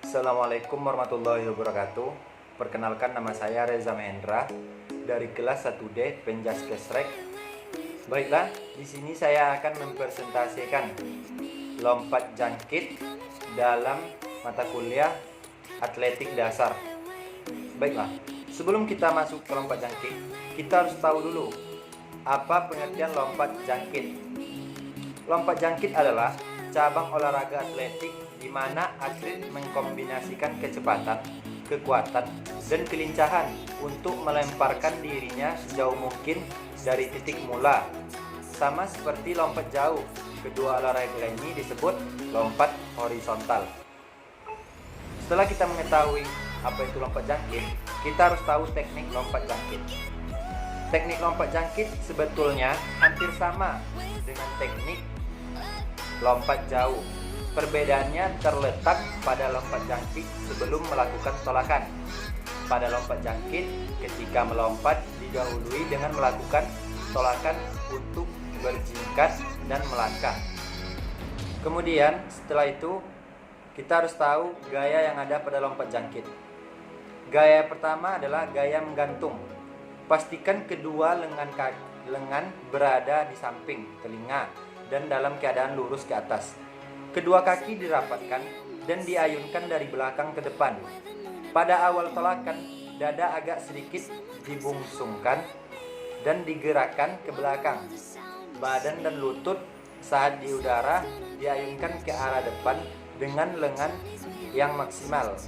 Assalamualaikum warahmatullahi wabarakatuh. Perkenalkan, nama saya Reza Mahendra dari kelas 1D Penjaskesrek. Baiklah, di sini saya akan mempresentasikan lompat jangkit dalam mata kuliah atletik dasar. Baiklah, sebelum kita masuk ke lompat jangkit, kita harus tahu dulu apa pengertian lompat jangkit. Lompat jangkit adalah cabang olahraga atletik di mana atlet mengkombinasikan kecepatan, kekuatan, dan kelincahan untuk melemparkan dirinya sejauh mungkin dari titik mula. Sama seperti lompat jauh, kedua olahraga ini disebut lompat horizontal. Setelah kita mengetahui apa itu lompat jangkit, kita harus tahu teknik lompat jangkit. Teknik lompat jangkit sebetulnya hampir sama dengan teknik lompat jauh. Perbedaannya terletak pada lompat jangkit sebelum melakukan tolakan. Pada lompat jangkit, ketika melompat didahului dengan melakukan tolakan untuk berjingkat dan melangkah. Kemudian setelah itu kita harus tahu gaya yang ada pada lompat jangkit. Gaya pertama adalah gaya menggantung. Pastikan kedua lengan berada di samping telinga dan dalam keadaan lurus ke atas. Kedua kaki dirapatkan dan diayunkan dari belakang ke depan. Pada awal tolakan, dada agak sedikit dibungsungkan dan digerakkan ke belakang. Badan dan lutut saat di udara diayunkan ke arah depan dengan lengan yang maksimal.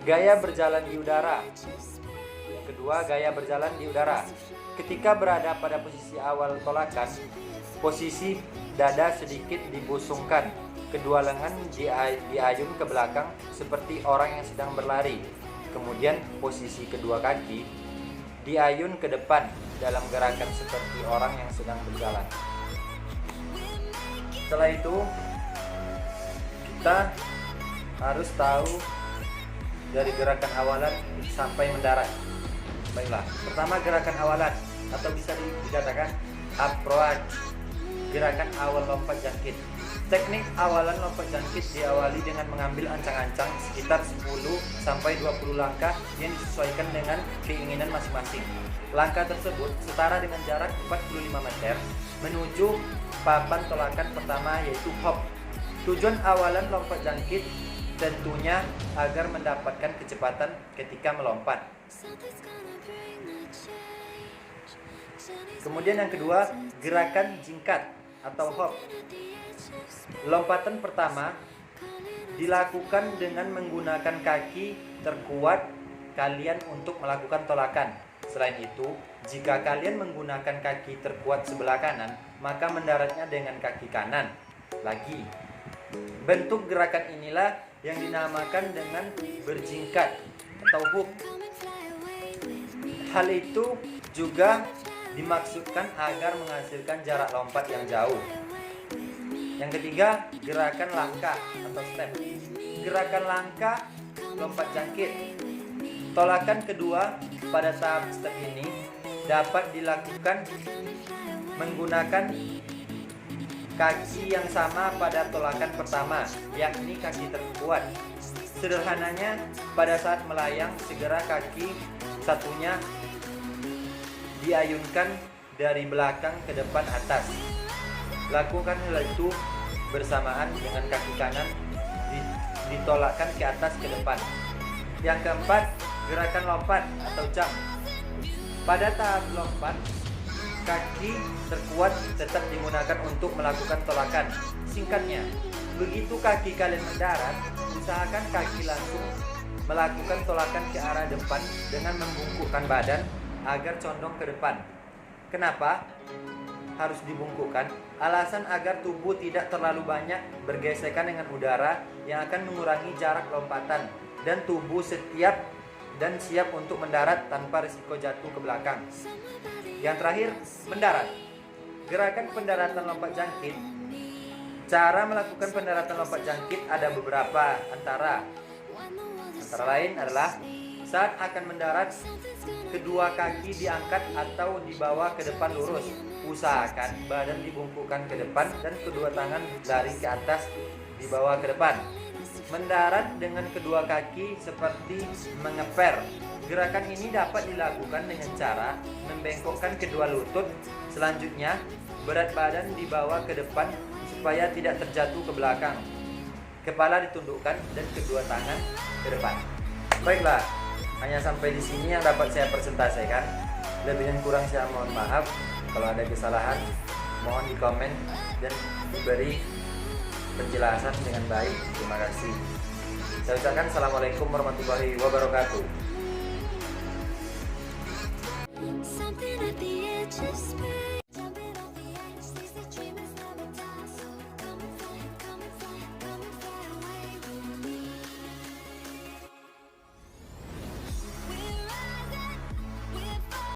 Gaya berjalan di udara. Kedua, gaya berjalan di udara. Ketika berada pada posisi awal tolakan, posisi dada sedikit dibusungkan, kedua lengan diayun ke belakang seperti orang yang sedang berlari. Kemudian posisi kedua kaki diayun ke depan dalam gerakan seperti orang yang sedang berjalan. Setelah itu kita harus tahu dari gerakan awalan sampai mendarat. Baiklah, pertama gerakan awalan atau bisa dikatakan approach. Gerakan awal lompat jangkit. Teknik awalan lompat jangkit diawali dengan mengambil ancang-ancang sekitar 10 sampai 20 langkah yang disesuaikan dengan keinginan masing-masing. Langkah tersebut setara dengan jarak 45 meter menuju papan tolakan pertama, yaitu hop. Tujuan awalan lompat jangkit tentunya agar mendapatkan kecepatan ketika melompat. Kemudian yang kedua, gerakan jingkat atau hop. Lompatan pertama dilakukan dengan menggunakan kaki terkuat kalian untuk melakukan tolakan. Selain itu, jika kalian menggunakan kaki terkuat sebelah kanan, maka mendaratnya dengan kaki kanan lagi. Bentuk gerakan inilah yang dinamakan dengan berjingkat atau hook. Hal itu juga dimaksudkan agar menghasilkan jarak lompat yang jauh. Yang ketiga, gerakan langkah atau step. Gerakan langkah lompat jangkit. Tolakan kedua pada tahap step ini dapat dilakukan menggunakan kaki yang sama pada tolakan pertama, yakni kaki terkuat. Sederhananya, pada saat melayang, segera kaki satunya diayunkan dari belakang ke depan atas. Lakukan hal itu bersamaan dengan kaki kanan ditolakkan ke atas ke depan. Yang keempat, gerakan lompat atau jump. Pada tahap lompat, kaki terkuat tetap digunakan untuk melakukan tolakan. Singkatnya, begitu kaki kalian mendarat, usahakan kaki langsung melakukan tolakan ke arah depan dengan membungkukkan badan agar condong ke depan. Kenapa harus dibungkukkan? Alasan agar tubuh tidak terlalu banyak bergesekan dengan udara yang akan mengurangi jarak lompatan dan tubuh siap untuk mendarat tanpa risiko jatuh ke belakang. Yang terakhir, mendarat. Gerakan pendaratan lompat jangkit. Cara melakukan pendaratan lompat jangkit ada beberapa, antara lain adalah saat akan mendarat, kedua kaki diangkat atau dibawa ke depan lurus. Usahakan badan dibungkukkan ke depan dan kedua tangan lari ke atas dibawa ke depan. Mendarat dengan kedua kaki seperti mengeper. Gerakan ini dapat dilakukan dengan cara membengkokkan kedua lutut. Selanjutnya, berat badan dibawa ke depan supaya tidak terjatuh ke belakang. Kepala ditundukkan dan kedua tangan ke depan. Baiklah, hanya sampai di sini yang dapat saya presentasikan. Lebih dan kurang saya mohon maaf. Kalau ada kesalahan, mohon di komen dan diberi penjelasan dengan baik. Terima kasih. Saya ucapkan assalamualaikum warahmatullahi wabarakatuh.